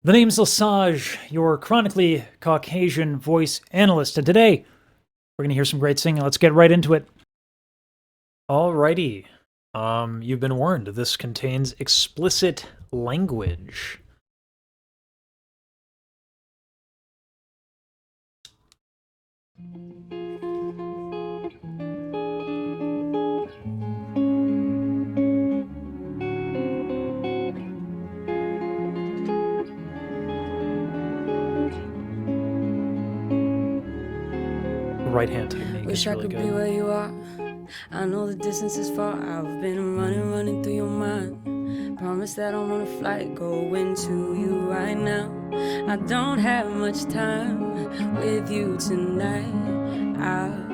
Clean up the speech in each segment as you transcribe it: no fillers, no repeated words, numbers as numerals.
The name's Lesage, your chronically Caucasian voice analyst, and today we're gonna hear some great singing. Let's get right into it. Alrighty. You've been warned. This contains explicit language. Right hand technique Wish is I really could be good. where you are. I know the distance is far. I've been running through your mind. Promise that I'm on a flight going to you right now. I don't have much time with you tonight. I've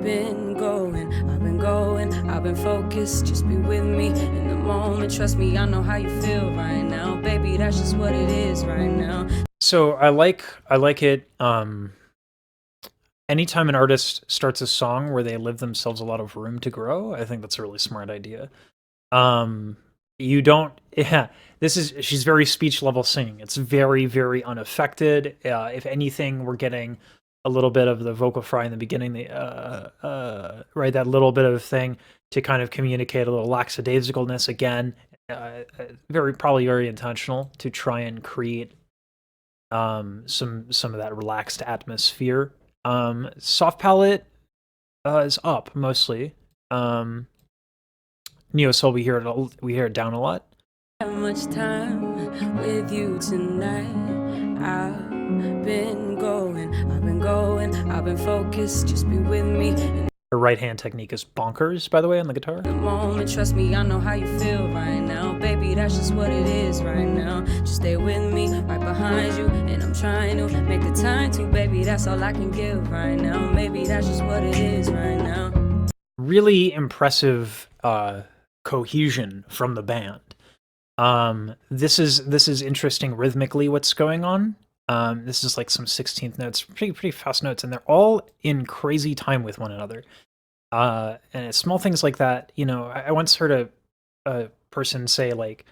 been going, I've been focused. Just be with me in the moment. Trust me, I know how you feel right now, baby. That's just what it is right now. So I like it. Anytime an artist starts a song where they leave themselves a lot of room to grow, I think that's a really smart idea. You don't, yeah, she's very speech level singing. It's very, very unaffected. If anything, we're getting a little bit of the vocal fry in the beginning, right, that little bit of thing to kind of communicate a little lackadaisicalness again. Probably very intentional to try and create some of that relaxed atmosphere. Soft palette is up mostly. Neo soul, we hear it down a lot. Have much time with you tonight. I've been going, I've been focused. Just be with me. Her right hand technique is bonkers, by the way, on the guitar. The moment, trust me, I know how you feel right now, baby. That's just what it is right now. Just stay with me, right behind you, and I'm trying to make the time to, baby. That's all I can give right now. Maybe that's just what it is right now. Really impressive cohesion from the band. This is interesting rhythmically what's going on. This is like some 16th notes, pretty fast notes, and they're all in crazy time with one another. And it's small things like that. You know, I once heard a person say, like,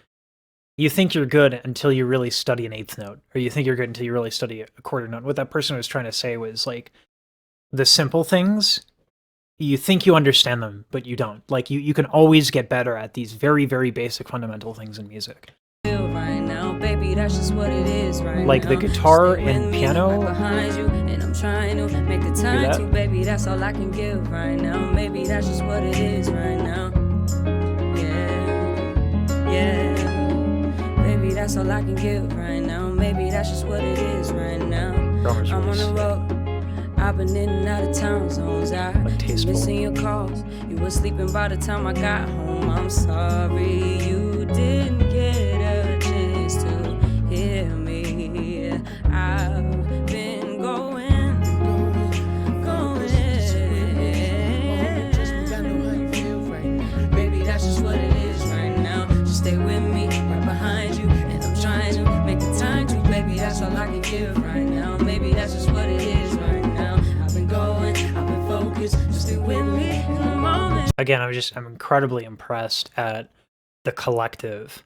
you think you're good until you really study an eighth note, or you think you're good until you really study a quarter note. What that person was trying to say was, like, the simple things, you think you understand them, but you don't. Like, you can always get better at these very, very basic fundamental things in music. Right now, baby, that's just what it is right like now. The guitar and piano. Right behind you, and I'm trying to make the time to, baby. That's all I can give right now. Maybe that's just what it is right now. Yeah. Baby, that's all I can give right now. Maybe that's just what it is right now. I'm on the road. I've been in and out of town zones. I've been missing your calls. You were sleeping by the time I got home. I'm sorry you didn't get a chance to hear me. I've been going. Baby, that's just what it is right now. Just stay with me, right behind you, and I'm trying to make the time to, baby. That's all I can give right now. Maybe that's just what it is right now. I've been focused. Just stay with me in the moment. Again, I'm incredibly impressed at the collective.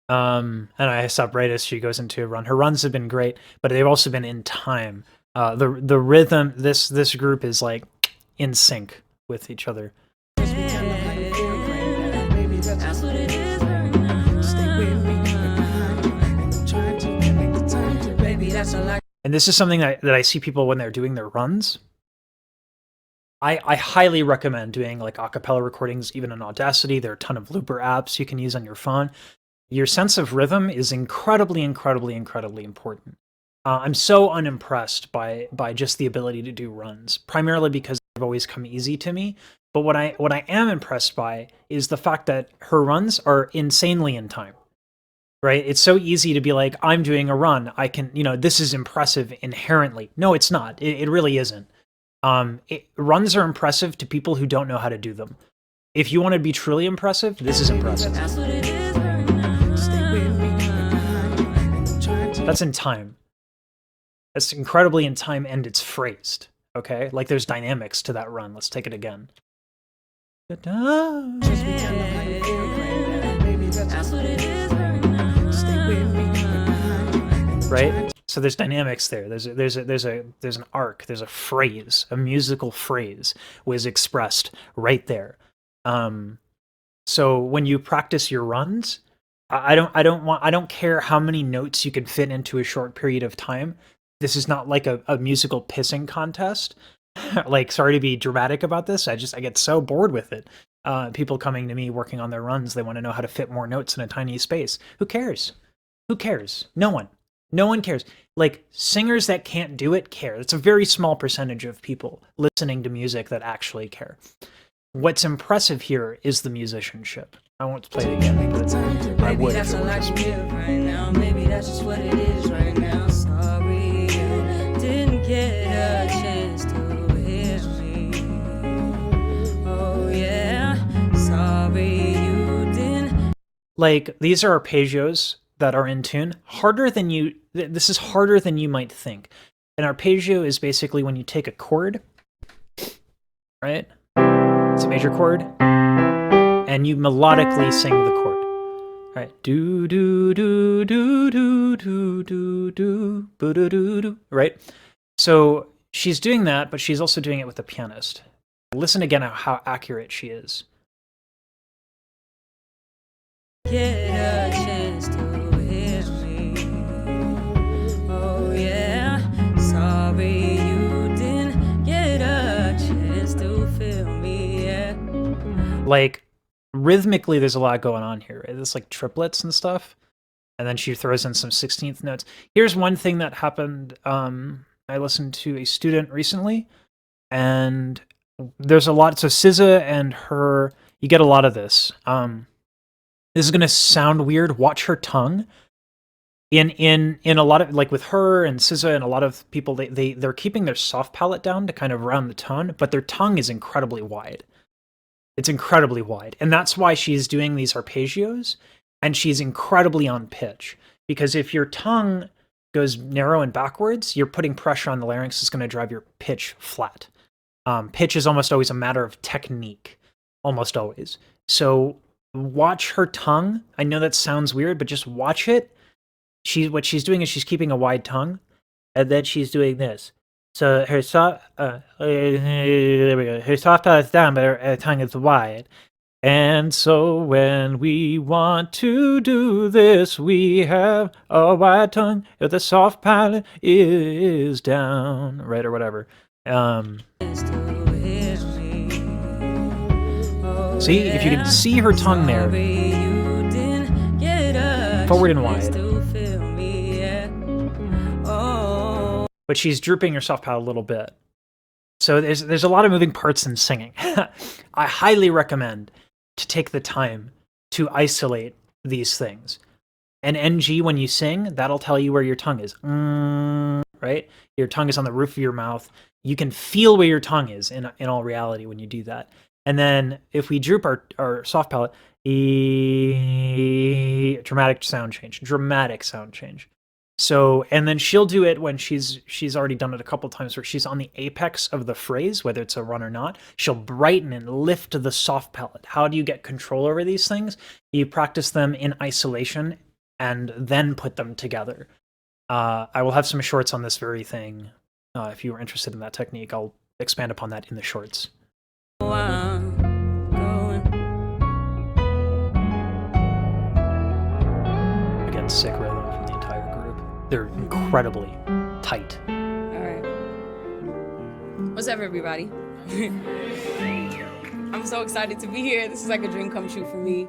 And I stopped right as she goes into a run. Her runs have been great, but they've also been in time. The rhythm, this group is like in sync with each other. That's what it is right now. Stay with me, and I'm trying to make the time to, baby. That's all I. And this is something that I see people when they're doing their runs. I highly recommend doing like acapella recordings, even on Audacity. There are a ton of looper apps you can use on your phone. Your sense of rhythm is incredibly important. I'm so unimpressed by just the ability to do runs, primarily because they've always come easy to me. But what I am impressed by is the fact that her runs are insanely in time. Right? It's so easy to be like, I'm doing a run. I can, this is impressive inherently. No, it's not. It really isn't. Runs are impressive to people who don't know how to do them. If you want to be truly impressive, this is impressive. That's in time. That's incredibly in time, and it's phrased. Okay? Like, there's dynamics to that run. Let's take it again. That's what it is right now. Stay with me. right? So there's dynamics there. There's an arc. There's a phrase, a musical phrase was expressed right there. So when you practice your runs, I don't care how many notes you can fit into a short period of time. This is not like a musical pissing contest. Like, sorry to be dramatic about this. I get so bored with it. People coming to me working on their runs, they want to know how to fit more notes in a tiny space. Who cares? Who cares? No one. No one cares. Like, singers that can't do it care. It's a very small percentage of people listening to music that actually care. What's impressive here is the musicianship. I won't play it again, but I would if it were just me. Right now, maybe that's just what it is right now. Sorry, you didn't get a chance to hear me. Oh yeah, sorry you didn't. Like, these are arpeggios that are in tune. This is harder than you might think. An arpeggio is basically when you take a chord, right? It's a major chord, and you melodically sing the chord. Right? Do do do do do do do do do do do do. Right? So she's doing that, but she's also doing it with the pianist. Listen again how accurate she is. Get a chance to hear me. Oh yeah, sorry you didn't get a chance to feel me. Yeah. Like, rhythmically, there's a lot going on here. It's like triplets and stuff, and then she throws in some 16th notes. Here's one thing that happened. I listened to a student recently, and there's a lot. So SZA and her, you get a lot of this. This is gonna sound weird. Watch her tongue. In a lot of, like with her and SZA and a lot of people, they're keeping their soft palate down to kind of round the tone, but their tongue is incredibly wide. It's incredibly wide, and that's why she's doing these arpeggios, and she's incredibly on pitch. Because if your tongue goes narrow and backwards, you're putting pressure on the larynx. It's going to drive your pitch flat. Pitch is almost always a matter of technique, almost always. So watch her tongue. I know that sounds weird, but just watch it. What she's doing is she's keeping a wide tongue, and then she's doing this. So her soft, there we go. Her soft palate is down, but her tongue is wide. And so when we want to do this, we have a wide tongue. If the soft palate is down, right, or whatever. See, if you can see her tongue there, forward and wide. But she's drooping her soft palate a little bit. So there's a lot of moving parts in singing. I highly recommend to take the time to isolate these things. And NG, when you sing, that'll tell you where your tongue is. Right? Your tongue is on the roof of your mouth. You can feel where your tongue is in all reality when you do that. And then if we droop our soft palate, dramatic sound change. So, and then she'll do it when she's already done it a couple times where she's on the apex of the phrase, whether it's a run or not. She'll brighten and lift the soft palate. How do you get control over these things? You practice them in isolation and then put them together. I will have some shorts on this very thing. If you are interested in that technique, I'll expand upon that in the shorts. Again, sick rhythm from the entire group. They're incredibly tight. All right. What's up, everybody? I'm so excited to be here. This is like a dream come true for me.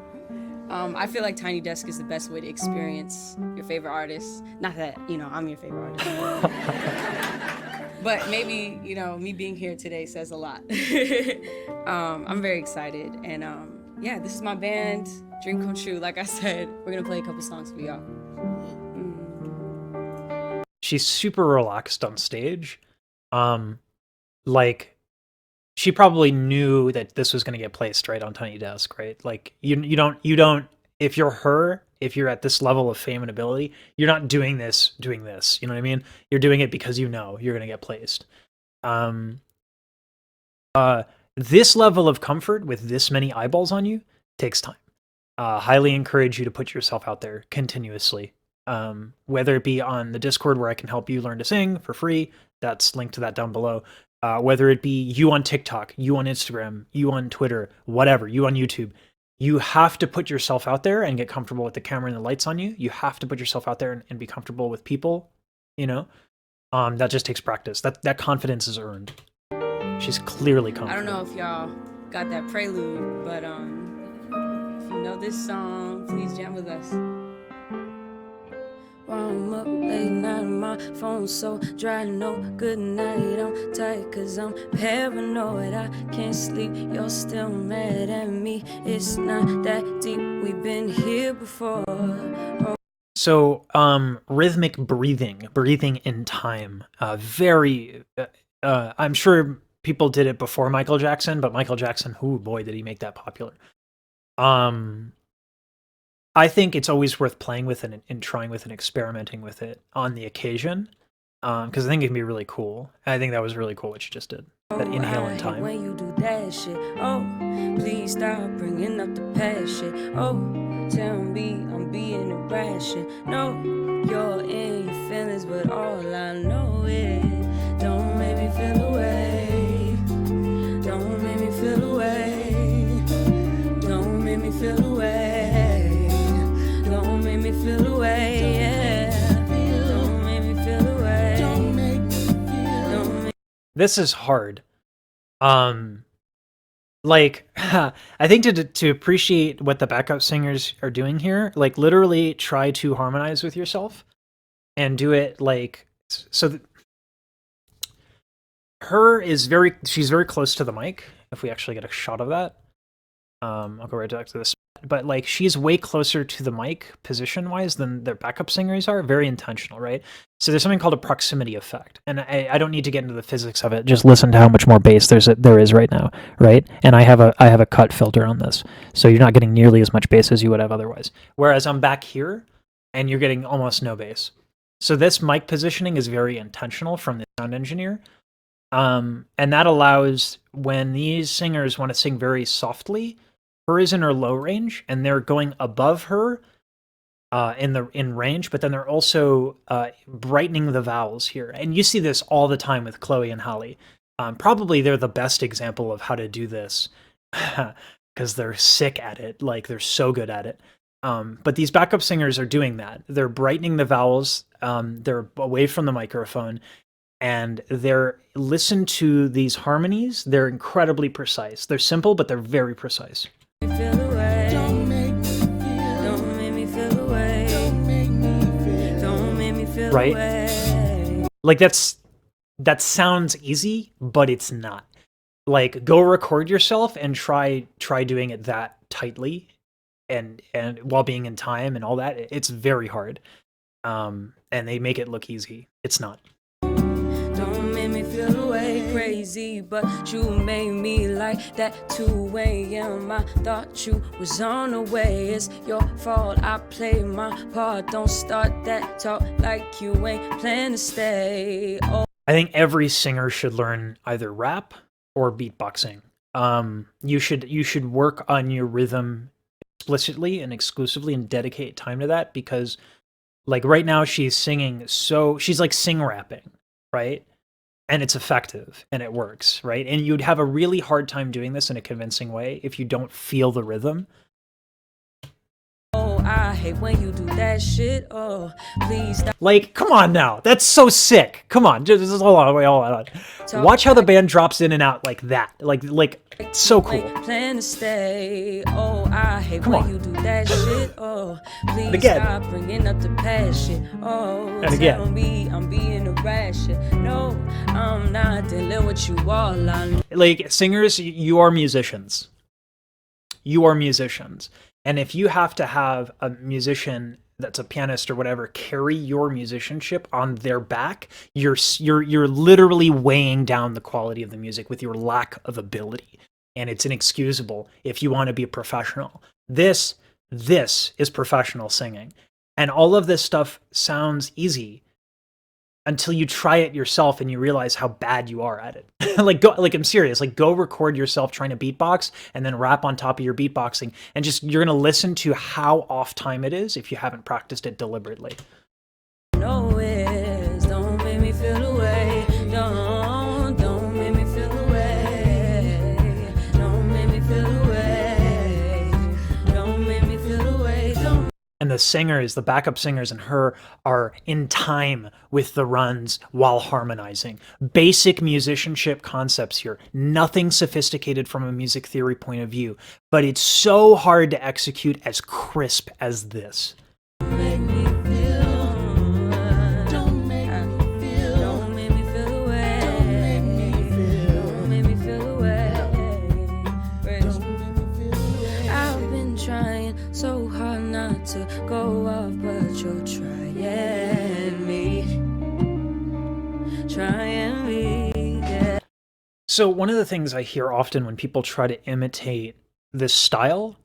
I feel like Tiny Desk is the best way to experience your favorite artist. Not that, I'm your favorite artist. But maybe, me being here today says a lot. I'm very excited. And yeah, this is my band, Dream Come True. Like I said, we're going to play a couple songs for y'all. She's super relaxed on stage. Like, she probably knew that this was going to get placed right on Tiny Desk, right? Like, you don't, if you're her, if you're at this level of fame and ability, you're not doing this, you know what I mean? You're doing it because you know you're going to get placed. This level of comfort with this many eyeballs on you takes time. Highly encourage you to put yourself out there continuously. whether it be on the Discord where I can help you learn to sing for free, that's linked to that down below. Whether it be you on TikTok, you on Instagram, you on Twitter, whatever, you on YouTube, you have to put yourself out there and get comfortable with the camera and the lights on you. You have to put yourself out there and be comfortable with people, you know? That just takes practice. That confidence is earned. She's clearly confident. I don't know if y'all got that prelude, but if you know this song, please jam with us. I'm up late night, my phone so dry, no good night, I'm tight cause I'm paranoid, I can't sleep, you're still mad at me, it's not that deep, we've been here before. So, rhythmic breathing in time, I'm sure people did it before Michael Jackson, but Michael Jackson, oh boy, did he make that popular. I think it's always worth playing with it and trying with and experimenting with it on the occasion, because I think it can be really cool. I think that was really cool what you just did. That inhale in time. When you do that shit, oh, please stop bringing up the past shit. Oh, tell me I'm being irrational. No, you're in your feelings, but all I know is don't make me feel away. Don't make me feel away. Don't make me feel away. Don't make me feel away. Yeah. Don't make me feel away. Don't make me feel. This is hard. Like, I think to appreciate what the backup singers are doing here, like literally try to harmonize with yourself and do it like, so she's very close to the mic. If we actually get a shot of that, I'll go right back to this. But like, she's way closer to the mic position-wise than their backup singers are. Very intentional, right? So there's something called a proximity effect, and I don't need to get into the physics of it. Just listen to how much more bass there is right now, right? And I have a cut filter on this, so you're not getting nearly as much bass as you would have otherwise. Whereas I'm back here, and you're getting almost no bass. So this mic positioning is very intentional from the sound engineer, and that allows when these singers want to sing very softly. Her is in her low range, and they're going above her in range, but then they're also brightening the vowels here. And you see this all the time with Chloe and Holly. Probably they're the best example of how to do this because they're sick at it. Like, they're so good at it. But these backup singers are doing that. They're brightening the vowels. They're away from the microphone. And listen to these harmonies. They're incredibly precise. They're simple, but they're very precise. Right? Like, that sounds easy, but it's not. Like, go record yourself and try doing it that tightly and while being in time and all that. It's very hard. And they make it look easy. It's not. Don't make me feel away crazy, but you made me like that 2 a.m. I thought you was on the way. It's your fault, I played my part. Don't start that talk like you ain't plan to stay. Oh. I think every singer should learn either rap or beatboxing. You should work on your rhythm explicitly and exclusively and dedicate time to that, because like right now she's singing, so she's like sing rapping, right? And it's effective and it works, right? And you'd have a really hard time doing this in a convincing way if you don't feel the rhythm. Oh, I hate when you do that shit. Oh, please stop. Like, come on now. That's so sick. Come on. Just hold on. Watch how the band drops in and out like that. Like so cool. Plan to stay. Oh, I hate when you do that shit. Oh, please stop bringing up the past shit. Oh, and again. Tell me I'm being irrational. No, I'm not dealing with you all. Like, singers, you are musicians. You are musicians. And if you have to have a musician that's a pianist or whatever carry your musicianship on their back, you're literally weighing down the quality of the music with your lack of ability. And it's inexcusable if you want to be a professional. This is professional singing. And all of this stuff sounds easy, until you try it yourself and you realize how bad you are at it. Like I'm serious. Like go record yourself trying to beatbox and then rap on top of your beatboxing, and just you're gonna listen to how off time it is if you haven't practiced it deliberately. No is, don't make me feel away. Don't make me feel away. Don't make me feel away. Don't make me feel away. And the singers, the backup singers and her are in time with the runs while harmonizing. Basic musicianship concepts here. Nothing sophisticated from a music theory point of view, but it's so hard to execute as crisp as this. Make me feel. Don't make me feel. Don't make me feel away. Don't make me feel. Don't make me feel away. Don't make me feel away. I've been trying so hard not to go off, but you're trying me. Trying me, yeah. So one of the things I hear often when people try to imitate this style,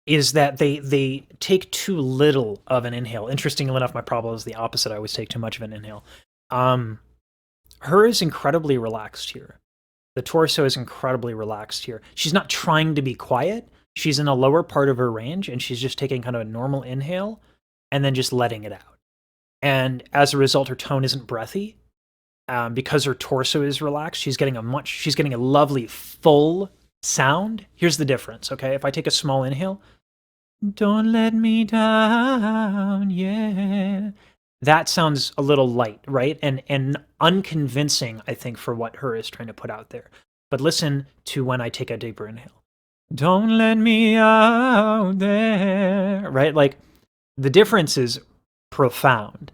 is that they take too little of an inhale. Interestingly enough, my problem is the opposite. I always take too much of an inhale. Her is incredibly relaxed here. The torso is incredibly relaxed here. She's not trying to be quiet. She's in a lower part of her range, and she's just taking kind of a normal inhale and then just letting it out. And as a result, her tone isn't breathy. Because her torso is relaxed, she's getting a lovely full sound. Here's the difference, okay? If I take a small inhale, don't let me down, yeah. That sounds a little light, right? And unconvincing, I think, for what her is trying to put out there. But listen to when I take a deeper inhale. Don't let me out there, right? Like, the difference is profound.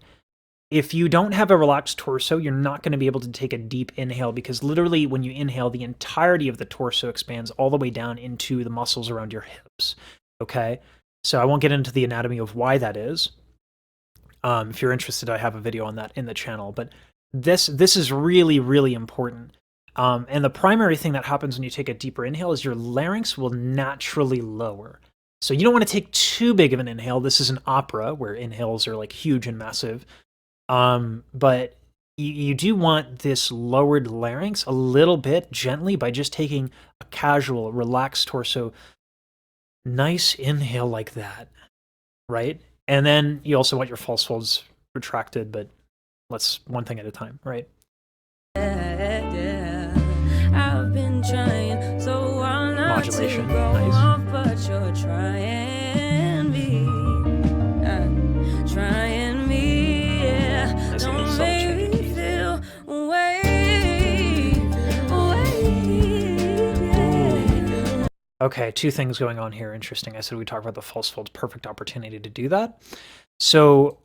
If you don't have a relaxed torso, you're not going to be able to take a deep inhale, because literally when you inhale, the entirety of the torso expands all the way down into the muscles around your hips, okay? So I won't get into the anatomy of why that is. If you're interested, I have a video on that in the channel, but this is really, really important. And the primary thing that happens when you take a deeper inhale is your larynx will naturally lower. So you don't want to take too big of an inhale. This is an opera where inhales are like huge and massive. But you do want this lowered larynx a little bit gently by just taking a casual, relaxed torso. Nice inhale like that, right? And then you also want your false folds retracted, but let's one thing at a time, right? I've been trying so hard not Modulation, to go nice. off, but you're trying me. Trying me, yeah. Nice, Don't little make subtle me change. feel away. Okay, two things going on here. Interesting. I said we talk about the false folds. Perfect opportunity to do that. So,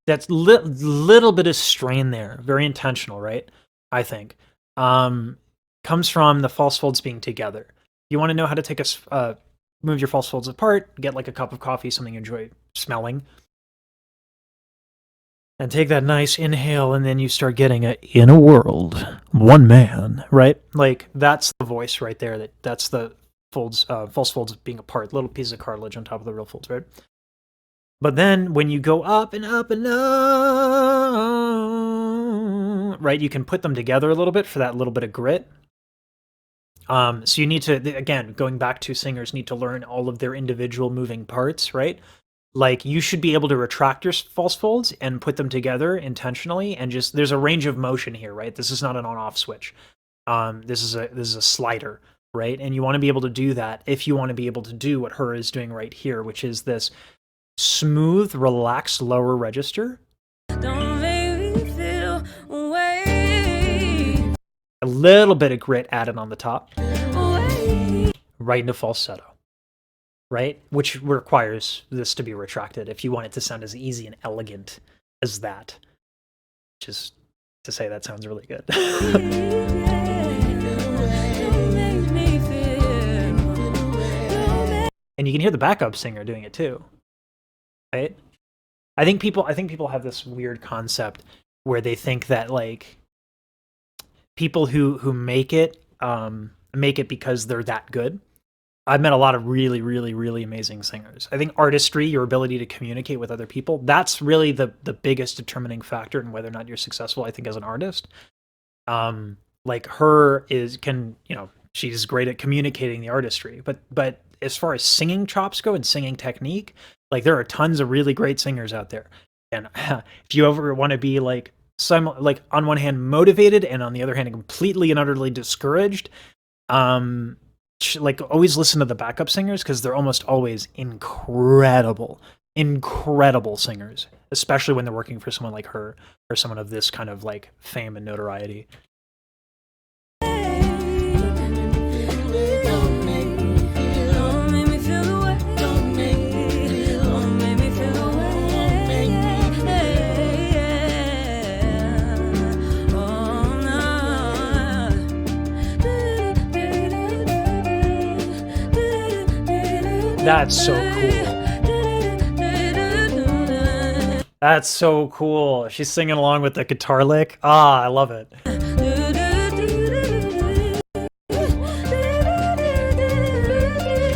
that's little bit of strain there. Very intentional, right? I think. Comes from the false folds being together. You want to know how to take move your false folds apart, get like a cup of coffee, something you enjoy smelling, and take that nice inhale, and then you start getting in a world, one man, right? Like that's the voice right there. That's the folds, false folds being apart, little piece of cartilage on top of the real folds, right? But then when you go up and up and up, right, you can put them together a little bit for that little bit of grit. So you need to, again, going back to singers need to learn all of their individual moving parts, right? Like you should be able to retract your false folds and put them together intentionally, and just there's a range of motion here, right? This is not an on-off switch. This is a slider, right? And you want to be able to do that if you want to be able to do what her is doing right here, which is this smooth, relaxed lower register. Don't make me feel away. A little bit of grit added on the top, Away. right into falsetto, right? Which requires this to be retracted if you want it to sound as easy and elegant as that. Just to say that sounds really good. And you can hear the backup singer doing it too, right? I think people have this weird concept where they think that like people who make it because they're that good. I've met a lot of really, really, really amazing singers. I think artistry, your ability to communicate with other people, that's really the biggest determining factor in whether or not you're successful, I think, as an artist. Like her she's great at communicating the artistry, but as far as singing chops go and singing technique, like there are tons of really great singers out there. And if you ever want to be like on one hand motivated and on the other hand completely and utterly discouraged, like always listen to the backup singers because they're almost always incredible singers, especially when they're working for someone like her or someone of this kind of like fame and notoriety. That's so cool. That's so cool. She's singing along with the guitar lick. Ah, I love it.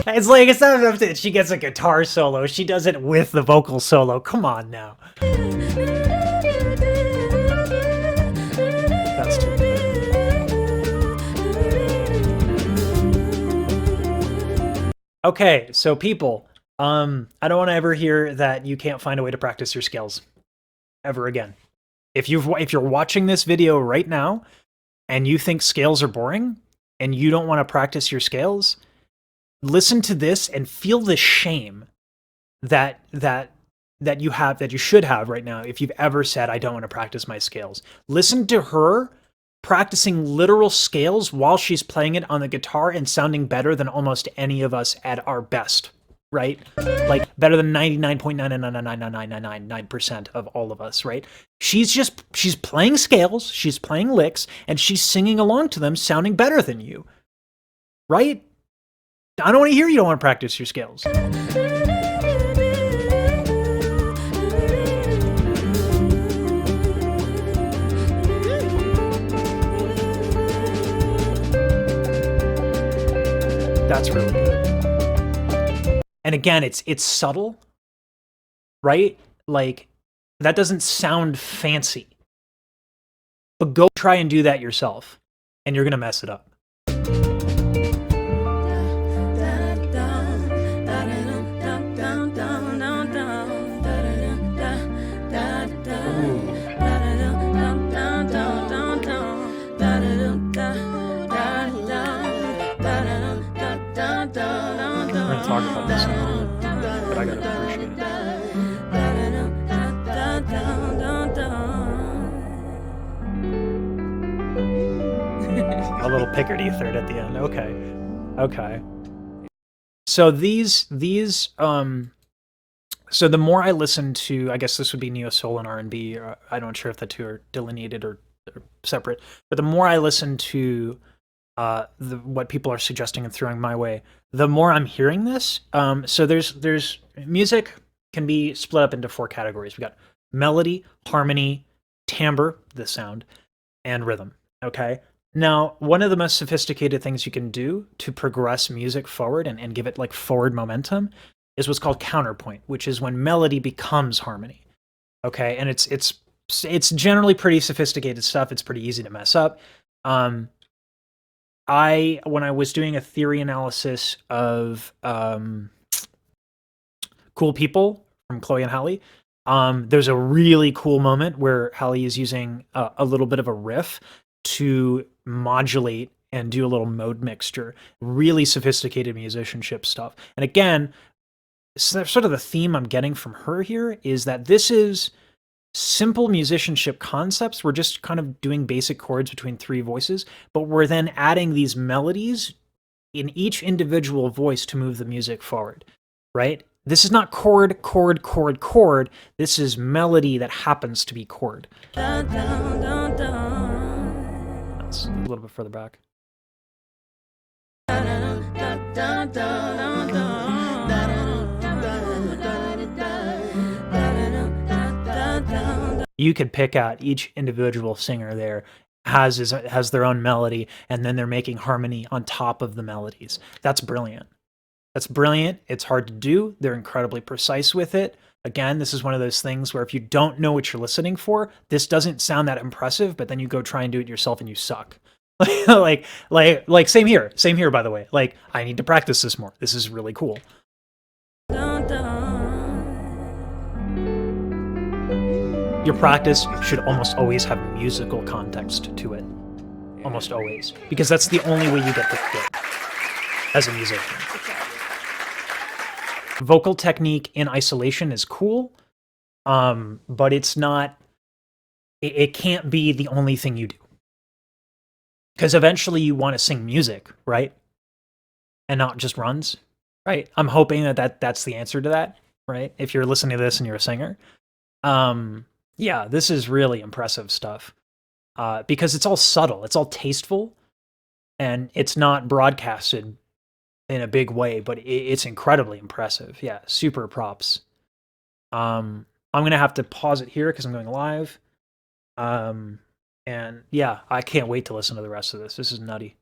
It's like, it's not enough that she gets a guitar solo. She does it with the vocal solo. Come on now. That's too good. Okay, so people, I don't want to ever hear that you can't find a way to practice your scales ever again. If you're watching this video right now and you think scales are boring and you don't want to practice your scales, listen to this and feel the shame that you should have right now if you've ever said, I don't want to practice my scales. Listen to her practicing literal scales while she's playing it on the guitar and sounding better than almost any of us at our best, right? Like better than 99.9999999% of all of us, right? She's playing scales, she's playing licks, and she's singing along to them, sounding better than you, right? I don't want to hear you don't want to practice your scales. That's really good. And again, it's subtle, right? Like, that doesn't sound fancy. But go try and do that yourself, and you're going to mess it up. Talk about this in a moment, but I gotta appreciate it. A little Picardy third at the end. Okay. So so the more I listen to, I guess this would be neo soul and R&B. I'm not sure if the two are delineated or separate, but the more I listen to what people are suggesting and throwing my way, the more I'm hearing this. So there's music can be split up into 4 categories. We got melody, harmony, timbre, the sound, and rhythm. Okay. Now, one of the most sophisticated things you can do to progress music forward and give it like forward momentum is what's called counterpoint, which is when melody becomes harmony. Okay, and it's generally pretty sophisticated stuff. It's pretty easy to mess up. When I was doing a theory analysis of Cool People from Chloe and Halle, there's a really cool moment where Halle is using a little bit of a riff to modulate and do a little mode mixture. Really sophisticated musicianship stuff. And again, sort of the theme I'm getting from her here is that this is simple musicianship concepts. We're just kind of doing basic chords between 3 voices, but we're then adding these melodies in each individual voice to move the music forward, right? This is not chord, chord, chord, chord. This is melody that happens to be chord. That's a little bit further back. You could pick out each individual singer there has their own melody, and then they're making harmony on top of the melodies. That's brilliant. That's brilliant. It's hard to do. They're incredibly precise with it. Again, this is one of those things where if you don't know what you're listening for, this doesn't sound that impressive, but then you go try and do it yourself and you suck. like same here, by the way. Like, I need to practice this more. This is really cool. Dun, dun. Your practice should almost always have musical context to it. Almost always. Because that's the only way you get this good as a musician. Vocal technique in isolation is cool, but it's not, it can't be the only thing you do. Because eventually you want to sing music, right? And not just runs, right? I'm hoping that's the answer to that, right? If you're listening to this and you're a singer. Yeah, this is really impressive stuff. Because it's all subtle, it's all tasteful, and it's not broadcasted in a big way, but it's incredibly impressive. Yeah, super props. I'm gonna have to pause it here because I'm going live. And yeah, I can't wait to listen to the rest of this. This is nutty.